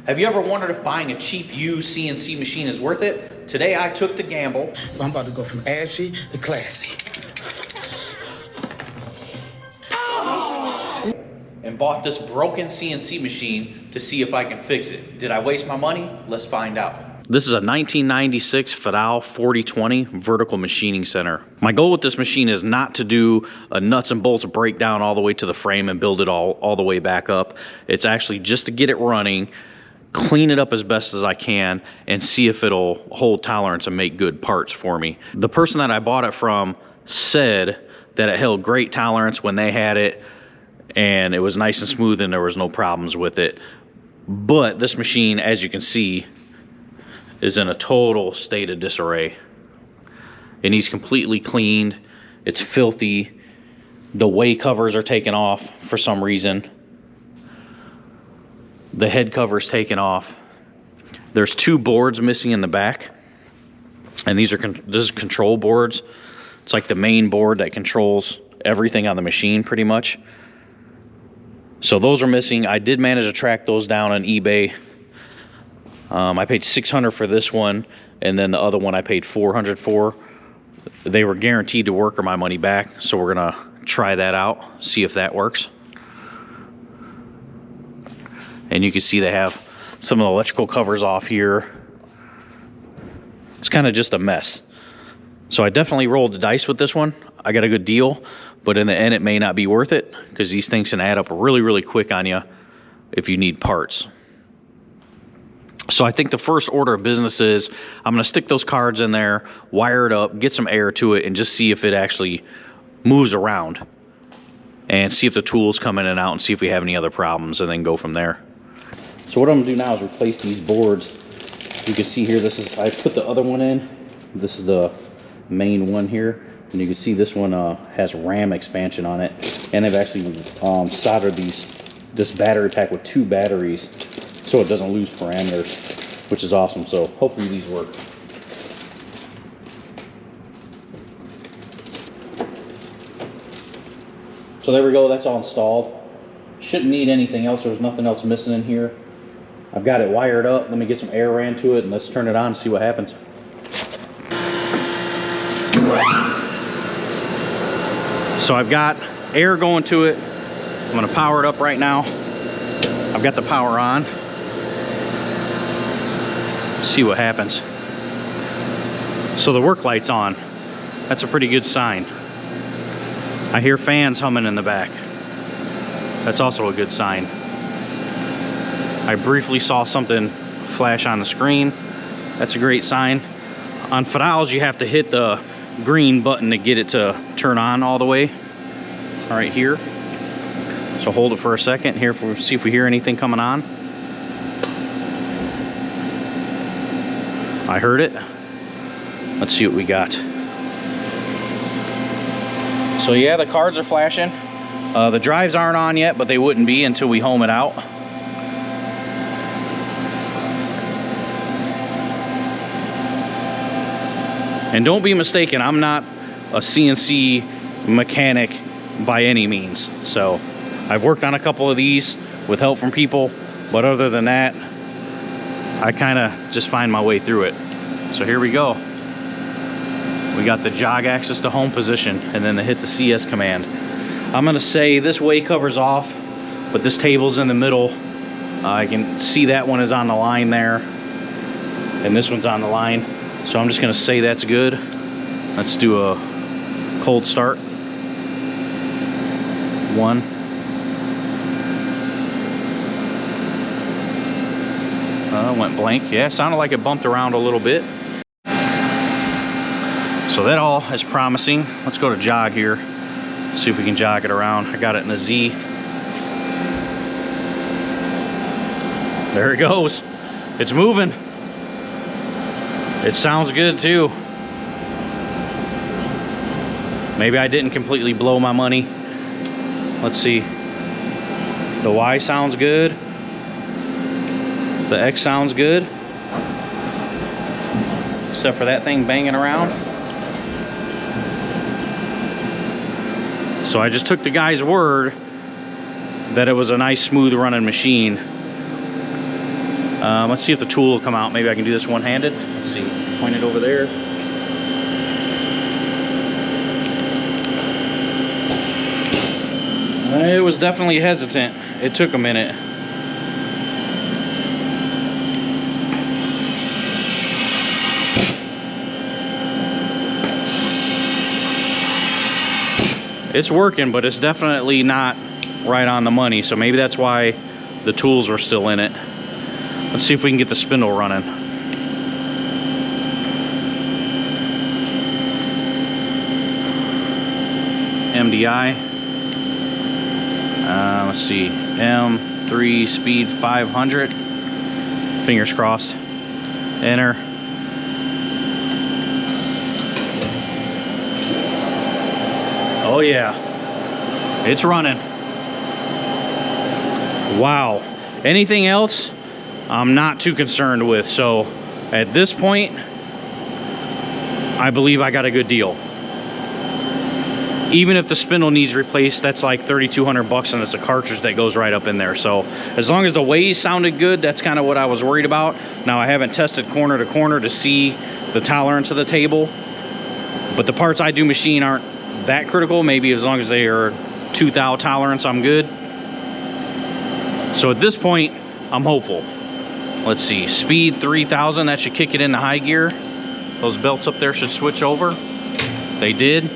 Have you ever wondered if buying a cheap used CNC machine is worth it? Today I took the gamble. I'm about to go from ashy to classy. And bought this broken CNC machine to see if I can fix it. Did I waste my money? Let's find out. This is a 1996 Fidal 4020 vertical machining center. My goal with this machine is not to do a nuts and bolts breakdown all the way to the frame and build it all the way back up. It's actually just to get it running, clean it up as best as I can, and see if it'll hold tolerance and make good parts for me. The person that I bought it from said that it held great tolerance when they had it, and it was nice and smooth and there was no problems with it. But this machine, as you can see, is in a total state of disarray. It needs completely cleaned. It's filthy. The way covers are taken off for some reason. The head cover's taken off. There's 2 boards missing in the back, and this is control boards. It's like the main board that controls everything on the machine pretty much. So those are missing. I did manage to track those down on eBay. I paid $600 for this one, and then the other one I paid $400 for. They were guaranteed to work or my money back, so we're gonna try that out, see if that works. And you can see they have some of the electrical covers off here. It's kind of just a mess. So I definitely rolled the dice with this one. I got a good deal, but in the end it may not be worth it, because these things can add up really quick on you if you need parts. So I think the first order of business is I'm going to stick those cards in there, wire it up, get some air to it, and just see if it actually moves around, and see if the tools come in and out, and see if we have any other problems, and then go from there. So what I'm going to do now is replace these boards. You can see here, I put the other one in. This is the main one here, and you can see this one has RAM expansion on it, and they've actually soldered this battery pack with 2 batteries so it doesn't lose parameters, which is awesome. So hopefully these work. So there we go, that's all installed. Shouldn't need anything else. There was nothing else missing in here. I've got it wired up. Let me get some air ran to it, and let's turn it on and see what happens. So I've got air going to it. I'm gonna power it up right now. I've got the power on. See what happens. So the work light's on. That's a pretty good sign. I hear fans humming in the back. That's also a good sign. I briefly saw something flash on the screen. That's a great sign. On Fidals, you have to hit the green button to get it to turn on all the way. All right, here. So hold it for a second here, see if we hear anything coming on. I heard it. Let's see what we got. So yeah, the cards are flashing. The drives aren't on yet, but they wouldn't be until we home it out. And don't be mistaken, I'm not a CNC mechanic by any means. So I've worked on a couple of these with help from people, but other than that, I kind of just find my way through it. So here we go. We got the jog axis to home position, and then to hit the CS command. I'm gonna say this way covers off, but this table's in the middle. I can see that one is on the line there, and this one's on the line. So I'm just gonna say that's good. Let's do a cold start. 1. Went blank. Yeah, sounded like it bumped around a little bit. So that all is promising. Let's go to jog here. See if we can jog it around. I got it in a Z. There it goes. It's moving. It sounds good too. Maybe I didn't completely blow my money. Let's see. The Y sounds good. The X sounds good. Except for that thing banging around. So I just took the guy's word that it was a nice smooth running machine. Let's see if the tool will come out. Maybe I can do this one-handed. Let's see. Point it over there. It was definitely hesitant. It took a minute. It's working, but it's definitely not right on the money. So maybe that's why the tools are still in it. Let's see if we can get the spindle running. MDI. Let's see. M3 speed 500. Fingers crossed. Enter. Oh yeah. It's running. Wow. Anything else I'm not too concerned with. So at this point, I believe I got a good deal. Even if the spindle needs replaced, that's like $3,200 and it's a cartridge that goes right up in there. So as long as the ways sounded good, that's kind of what I was worried about. Now I haven't tested corner to corner to see the tolerance of the table, but the parts I do machine aren't that critical. Maybe as long as they are 2 thou tolerance, I'm good. So at this point, I'm hopeful. Let's see, speed 3,000, that should kick it into high gear. Those belts up there should switch over. They did.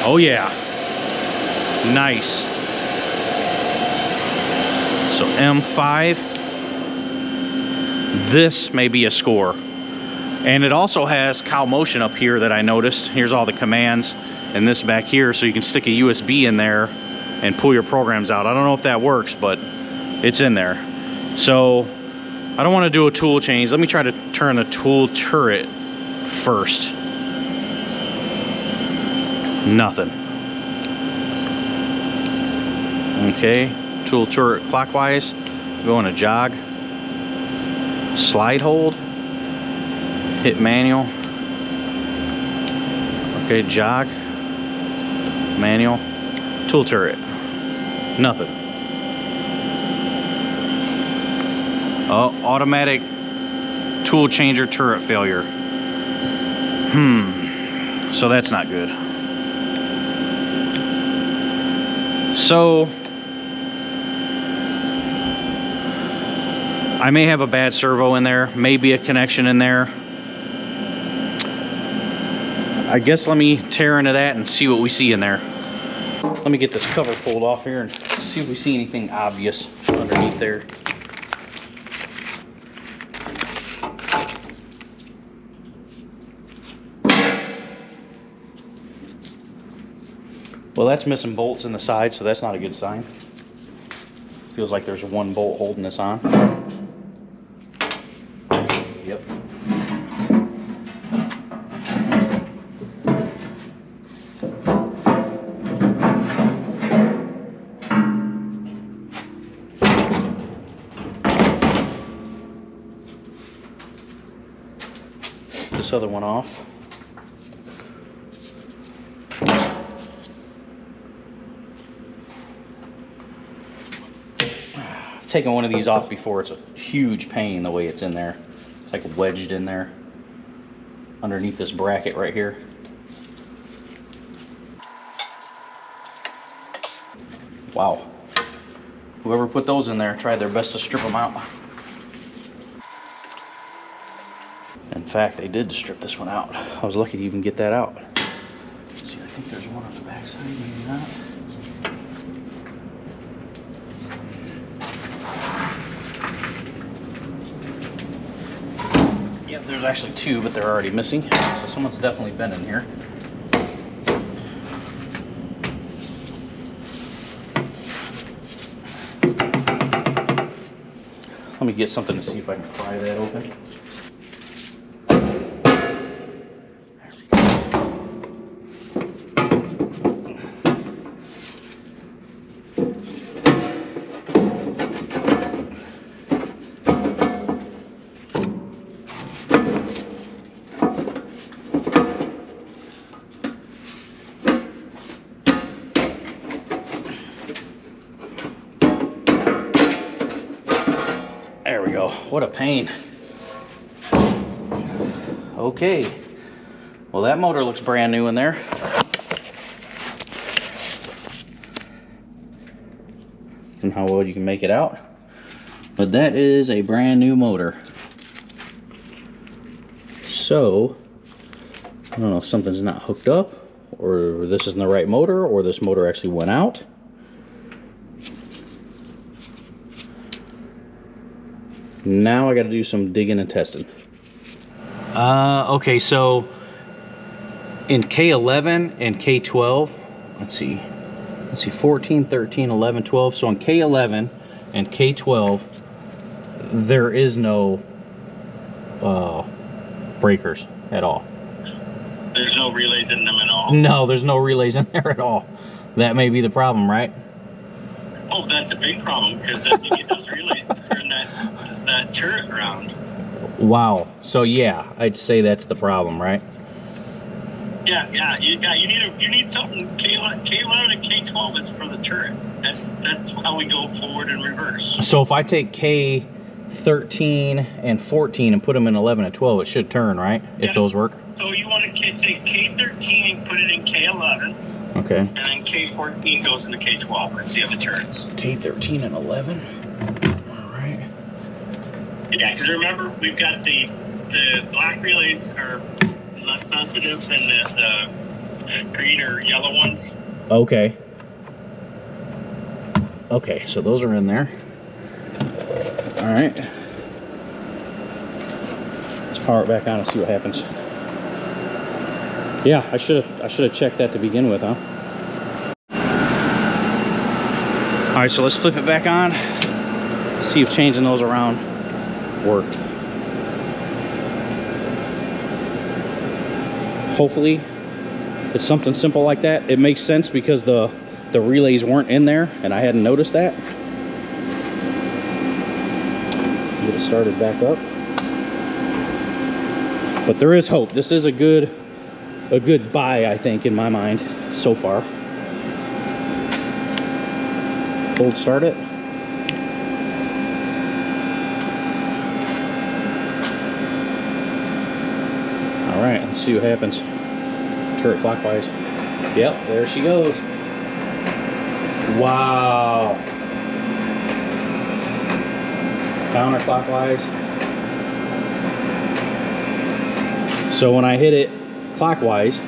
Oh yeah, nice. So M5, this may be a score. And it also has cow motion up here that I noticed. Here's all the commands and this back here, so you can stick a USB in there and pull your programs out. I don't know if that works, but it's in there. So I don't want to do a tool change. Let me try to turn the tool turret first. Nothing. Okay, tool turret clockwise. Going to jog. Slide hold. Hit manual. Okay, jog. Manual. Tool turret. Nothing. Oh, automatic tool changer turret failure. So that's not good. So I may have a bad servo in there, maybe a connection in there. I guess let me tear into that and see what we see in there. Let me get this cover pulled off here and see if we see anything obvious underneath there. Well, that's missing bolts in the side, so that's not a good sign. Feels like there's one bolt holding this on. Yep. This other one off. Taken one of these off before. It's a huge pain the way it's in there. It's like wedged in there underneath this bracket right here. Wow. Whoever put those in there tried their best to strip them out. In fact, they did strip this one out. I was lucky to even get that out. Let's see, I think there's one on the back side, maybe not. Yeah, there's actually two, but they're already missing. So someone's definitely been in here. Let me get something to see if I can pry that open. There we go. What a pain. Okay. Well, that motor looks brand new in there. And how well you can make it out. But that is a brand new motor. So, I don't know if something's not hooked up, or this isn't the right motor, or this motor actually went out. Now I got to do some digging and testing. Okay, so in K11 and K12, let's see, 14, 13, 11, 12. So on K11 and K12, there is no breakers at all. There's no relays in them at all? No, there's no relays in there at all. That may be the problem, right? Oh, that's a big problem, because then you need those relays to turn that turret around. Wow. So yeah, I'd say that's the problem, right? Yeah. You need something. K11 and K12 is for the turret. That's how we go forward and reverse. So if I take K13 and 14 and put them in 11 and 12, it should turn, right? Yeah. If those work. So you want to take K13 and put it in K11. Okay. And then K14 goes into K12. Let's see how the turns. K13 and 11. All right. Yeah, because remember, we've got the black relays are less sensitive than the green or yellow ones. Okay. Okay, so those are in there. All right. Let's power it back on and see what happens. Yeah, I should have checked that to begin with, huh? All right, so let's flip it back on. See if changing those around worked. Hopefully, it's something simple like that. It makes sense because the relays weren't in there, and I hadn't noticed that. Get it started back up. But there is hope. This is a good buy, I think, in my mind so far. Cold start it. All right, let's see what happens. Turret clockwise. Yep, there she goes. Wow. Counterclockwise. So when I hit it clockwise,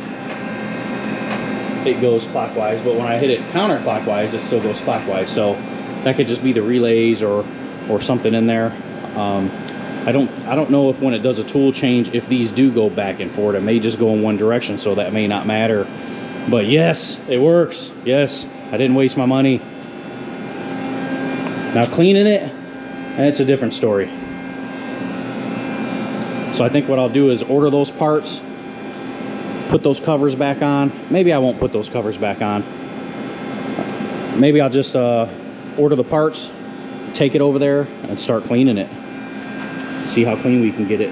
it goes clockwise, but when I hit it counterclockwise, it still goes clockwise. So that could just be the relays or something in there. I don't know if when it does a tool change, if these do go back and forth. It may just go in one direction, so that may not matter. But yes, it works. Yes, I didn't waste my money. Now cleaning it, that's a different story. So I think what I'll do is order those parts, put those covers back on. Maybe I won't put those covers back on. Maybe I'll just order the parts, take it over there, and start cleaning it. See how clean we can get it.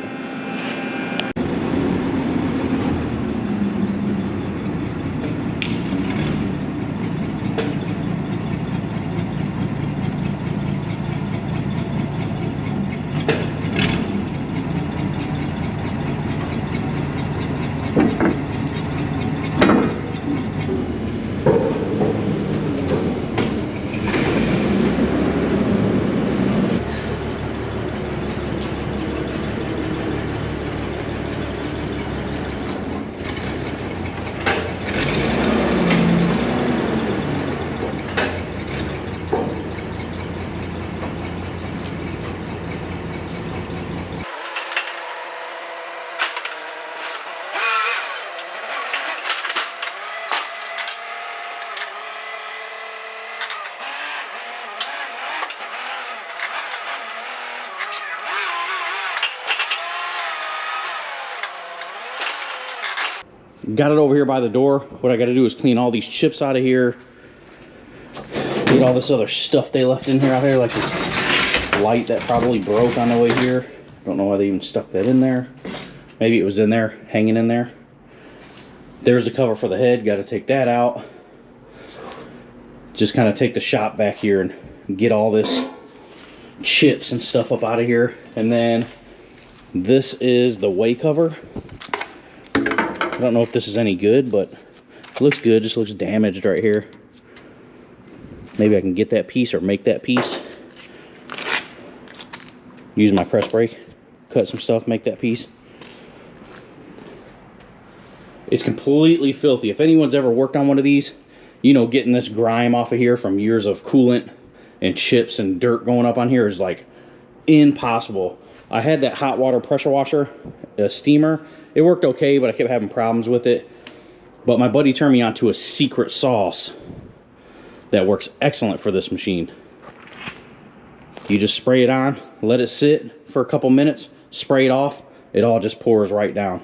Got it over here by the door. What I got to do is clean all these chips out of here. Get all this other stuff they left in here out here, like this light that probably broke on the way here. Don't know why they even stuck that in there. Maybe it was in there, hanging in there. There's the cover for the head. Got to take that out. Just kind of take the shop back here and get all this chips and stuff up out of here. And then this is the way cover. I don't know if this is any good, but it looks good. Just looks damaged right here. Maybe I can get that piece or make that piece. Use my press brake, cut some stuff, make that piece. It's completely filthy. If anyone's ever worked on one of these, you know, getting this grime off of here from years of coolant and chips and dirt going up on here is like impossible. I had that hot water pressure washer, a steamer. It worked okay, but I kept having problems with it. But my buddy turned me on to a secret sauce that works excellent for this machine. You just spray it on, let it sit for a couple minutes, spray it off, it all just pours right down.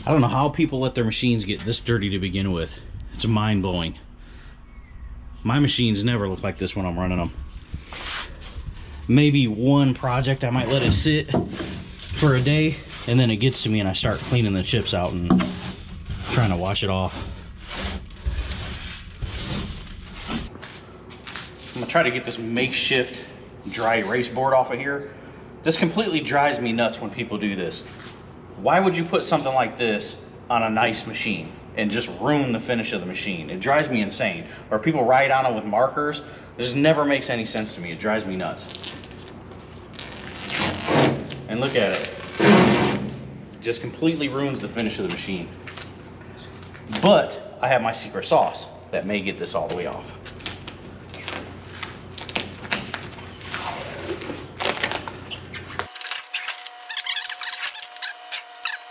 I don't know how people let their machines get this dirty to begin with. It's mind-blowing. My machines never look like this when I'm running them. Maybe one project I might let it sit for a day, and then it gets to me and I start cleaning the chips out and trying to wash it off. I'm gonna try to get this makeshift dry erase board off of here. This completely drives me nuts when people do this. Why would you put something like this on a nice machine and just ruin the finish of the machine? It drives me insane. Or people write on it with markers. This never makes any sense to me. It drives me nuts. And look at it. It just completely ruins the finish of the machine. But I have my secret sauce that may get this all the way off.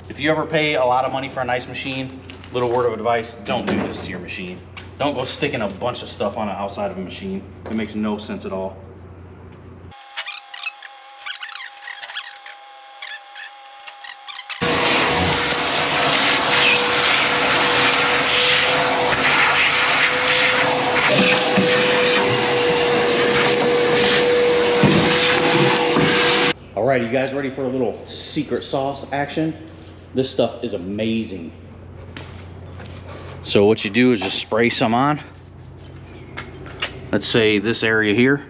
If you ever pay a lot of money for a nice machine, little word of advice, don't do this to your machine. Don't go sticking a bunch of stuff on the outside of a machine. It makes no sense at all. All right, you guys ready for a little secret sauce action? This stuff is amazing. So what you do is just spray some on. Let's say this area here.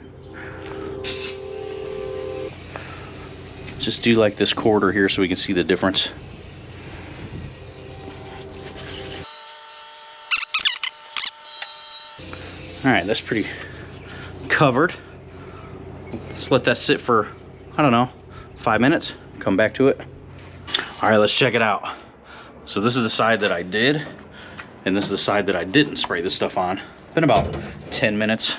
Just do like this quarter here so we can see the difference. All right, that's pretty covered. Let's let that sit for, I don't know, 5 minutes. Come back to it. All right, let's check it out. So this is the side that I did, and this is the side that I didn't spray this stuff on. Been about 10 minutes.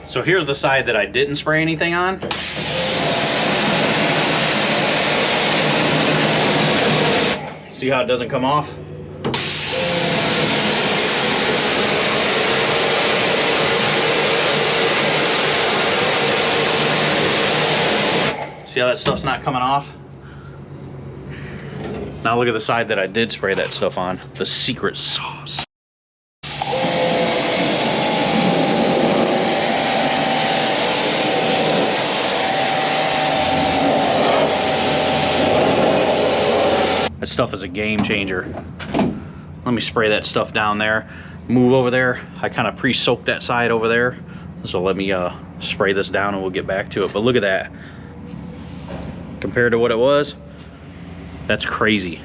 So here's the side that I didn't spray anything on. See how it doesn't come off? See how that stuff's not coming off? Now look at the side that I did spray that stuff on, the secret sauce. That stuff is a game changer. Let me spray that stuff down there. Move over there. I kind of pre-soaked that side over there. So let me spray this down and we'll get back to it. But look at that. compared to what it was. That's crazy.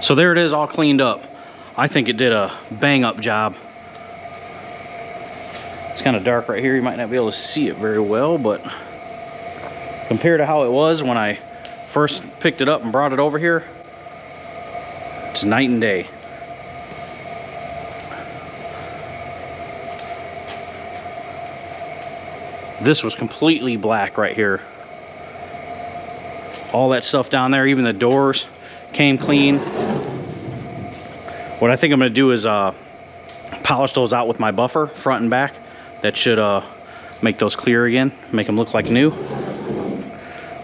So there it is, all cleaned up. I think it did a bang up job. It's kind of dark right here. You might not be able to see it very well, but compared to how it was when I first picked it up and brought it over here, it's night and day. This was completely black right here. All that stuff down there, even the doors came clean. What I think I'm gonna do is polish those out with my buffer, front and back. That should make those clear again, make them look like new.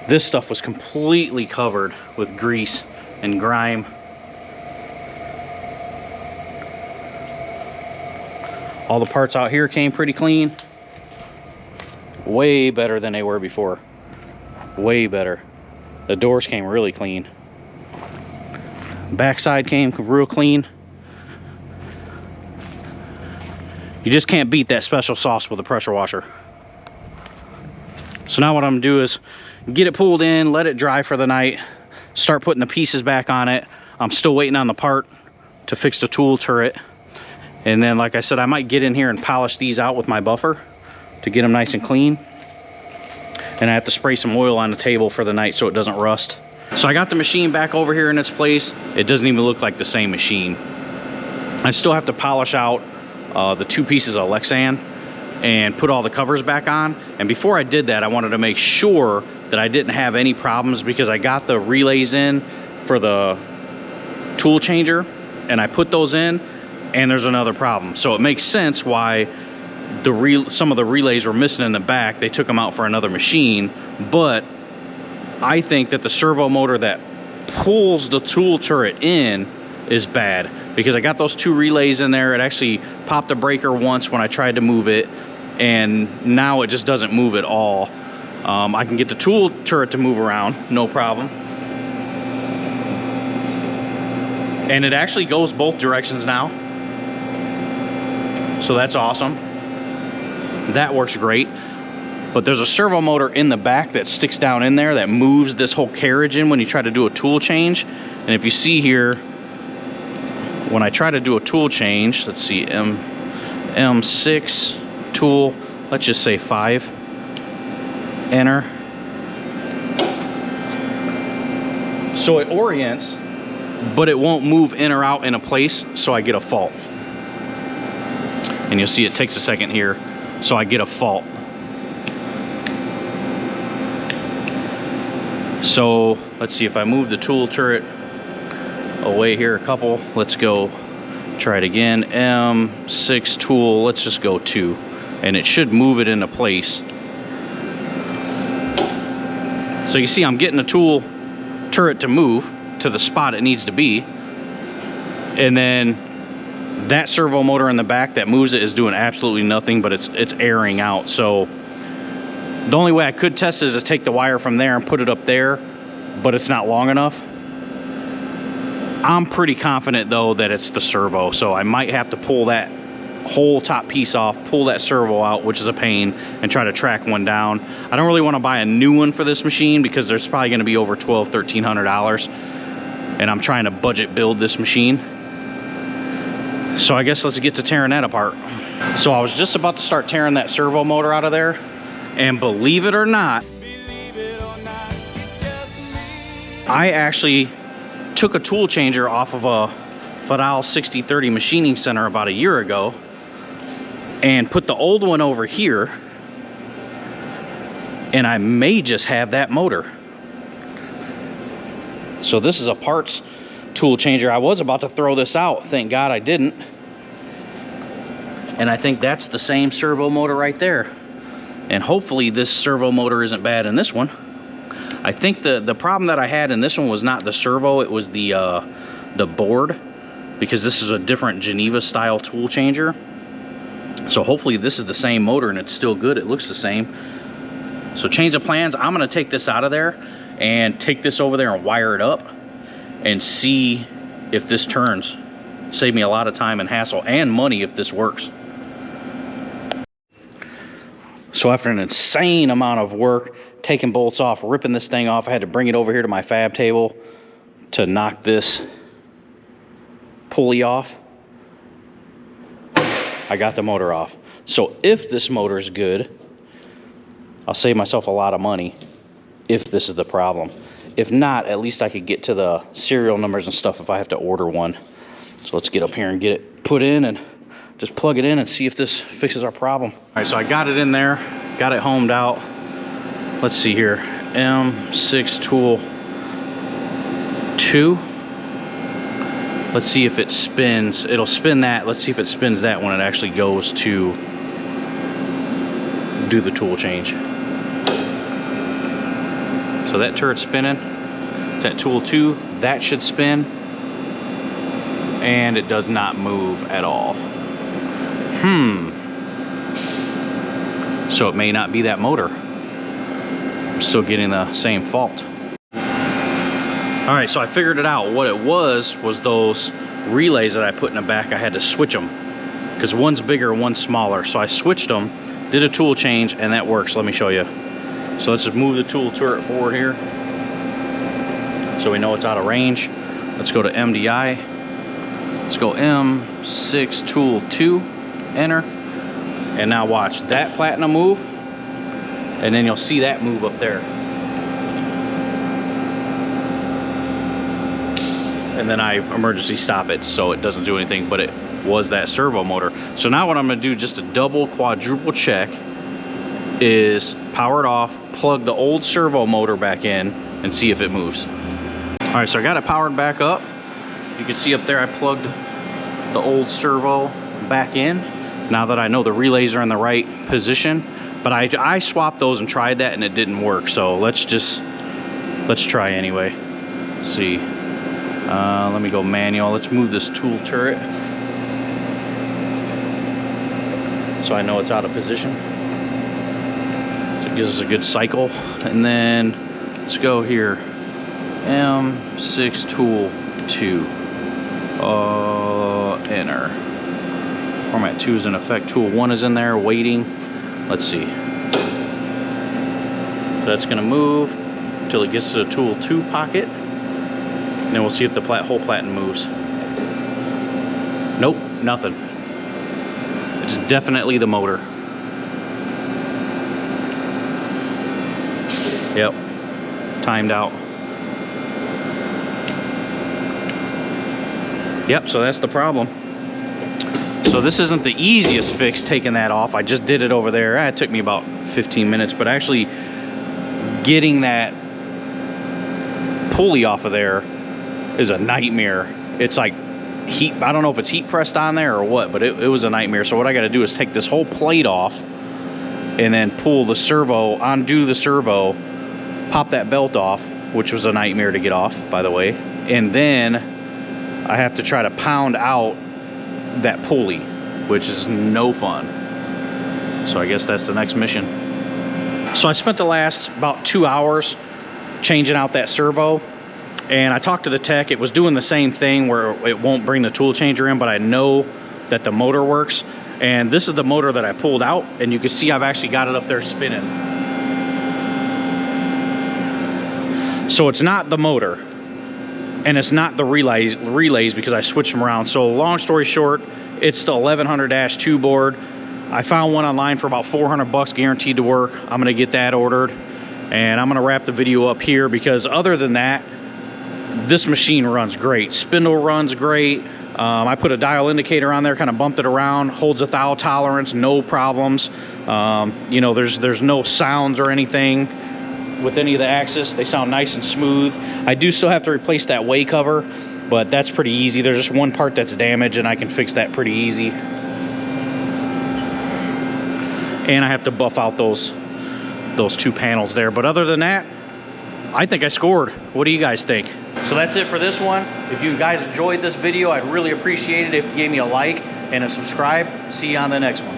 This stuff was completely covered with grease and grime. All the parts out here came pretty clean. Way better than they were before. Way better. The doors came really clean. Backside came real clean. You just can't beat that special sauce with a pressure washer. So now what I'm gonna do is get it pulled in, let it dry for the night, start putting the pieces back on it. I'm still waiting on the part to fix the tool turret. And then, like I said, I might get in here and polish these out with my buffer to get them nice and clean. And I have to spray some oil on the table for the night so it doesn't rust. So I got the machine back over here in its place. It doesn't even look like the same machine. I still have to polish out the 2 pieces of Lexan and put all the covers back on. And before I did that, I wanted to make sure that I didn't have any problems, because I got the relays in for the tool changer and I put those in, and there's another problem. So it makes sense why some of the relays were missing in the back. They took them out for another machine. But I think that the servo motor that pulls the tool turret in is bad, because I got those 2 relays in there. It actually popped a breaker once when I tried to move it, and now it just doesn't move at all. I can get the tool turret to move around, no problem. And it actually goes both directions now. So that's awesome. That works great. But there's a servo motor in the back that sticks down in there that moves this whole carriage in when you try to do a tool change. And if you see here, when I try to do a tool change, let's see, M6 tool, let's just say 5, enter. So it orients, but it won't move in or out in a place, so I get a fault. And you'll see it takes a second here, so I get a fault. So let's see, if I move the tool turret away here a couple, let's go try it again. M6 tool, let's just go 2, and it should move it into place. So you see, I'm getting the tool turret to move to the spot it needs to be, and then that servo motor in the back that moves it is doing absolutely nothing, but it's airing out. So the only way I could test it is to take the wire from there and put it up there, but it's not long enough. I'm pretty confident though that it's the servo, so I might have to pull that whole top piece off, pull that servo out, which is a pain, and try to track one down. I don't really want to buy a new one for this machine because there's probably going to be over $1,200–1,300, and I'm trying to budget build this machine. So I guess let's get to tearing that apart. So I was just about to start tearing that servo motor out of there, and believe it or not, I actually took a tool changer off of a Fadal 6030 machining center about a year ago and put the old one over here, and I may just have that motor. So this is a parts tool changer. I was about to throw this out, thank God I didn't. And I think that's the same servo motor right there. And hopefully this servo motor isn't bad in this one. I think the problem that I had in this one was not the servo, it was the board, because this is a different Geneva style tool changer. So hopefully this is the same motor and it's still good. It looks the same. So change of plans, I'm gonna take this out of there and take this over there and wire it up and see if this turns. Save me a lot of time and hassle and money if this works. So after an insane amount of work, taking bolts off, ripping this thing off, I had to bring it over here to my fab table to knock this pulley off. I got the motor off. So if this motor is good, I'll save myself a lot of money if this is the problem. If not, at least I could get to the serial numbers and stuff if I have to order one. So let's get up here and get it put in and just plug it in and see if this fixes our problem. All right, so I got it in there, got it homed out. Let's see here, M6 tool 2. Let's see if it spins. It'll spin that. Let's see if it spins that when it actually goes to do the tool change. So that turret's spinning. It's at tool 2. That should spin. And it does not move at all. So it may not be that motor. I'm still getting the same fault. All right, so I figured it out. What it was those relays that I put in the back. I had to switch them because one's bigger, one's smaller. So I switched them, did a tool change, and that works. Let me show you. So let's just move the tool turret forward here so we know it's out of range. Let's go to MDI. Let's go M6 tool 2, enter. And now watch that platinum move, and then you'll see that move up there. And then I emergency stop it so it doesn't do anything, but it was that servo motor. So now what I'm gonna do, just a double, quadruple check, is power it off, plug the old servo motor back in, and see if it moves. All right, so I got it powered back up. You can see up there I plugged the old servo back in. Now that I know the relays are in the right position, but I swapped those and tried that and it didn't work. So let's try anyway. Let's see. Let me go manual. Let's move this tool turret so I know it's out of position. So it gives us a good cycle. And then let's go here. M6 tool 2. Enter. Format 2 is in effect. Tool 1 is in there waiting. Let's see. That's going to move until it gets to the tool 2 pocket. And then we'll see if the whole platen moves. Nope, nothing. It's definitely the motor. Yep, timed out. Yep, so that's the problem. So this isn't the easiest fix, taking that off. I just did it over there. It took me about 15 minutes, but actually getting that pulley off of there is a nightmare. It's like heat, I don't know if it's heat pressed on there or what, but it was a nightmare. So what I gotta do is take this whole plate off and then pull the servo, undo the servo, pop that belt off, which was a nightmare to get off, by the way. And then I have to try to pound out that pulley, which is no fun. So I guess that's the next mission. So I spent the last about 2 hours changing out that servo, and I talked to the tech. It was doing the same thing where it won't bring the tool changer in, but I know that the motor works. And this is the motor that I pulled out, and you can see I've actually got it up there spinning. So it's not the motor, and it's not the relays because I switched them around. So long story short, it's the 1100-2 board. I found one online for about 400 bucks, guaranteed to work. I'm gonna get that ordered, and I'm gonna wrap the video up here because other than that, this machine runs great. Spindle runs great. I put a dial indicator on there, kind of bumped it around, holds a thou tolerance, no problems. You know, there's no sounds or anything with any of the axis. They sound nice and smooth. I do still have to replace that way cover, but that's pretty easy. There's just one part that's damaged, and I can fix that pretty easy. And I have to buff out those two panels there. But other than that, I think I scored. What do you guys think? So that's it for this one. If you guys enjoyed this video, I'd really appreciate it if you gave me a like and a subscribe. See you on the next one.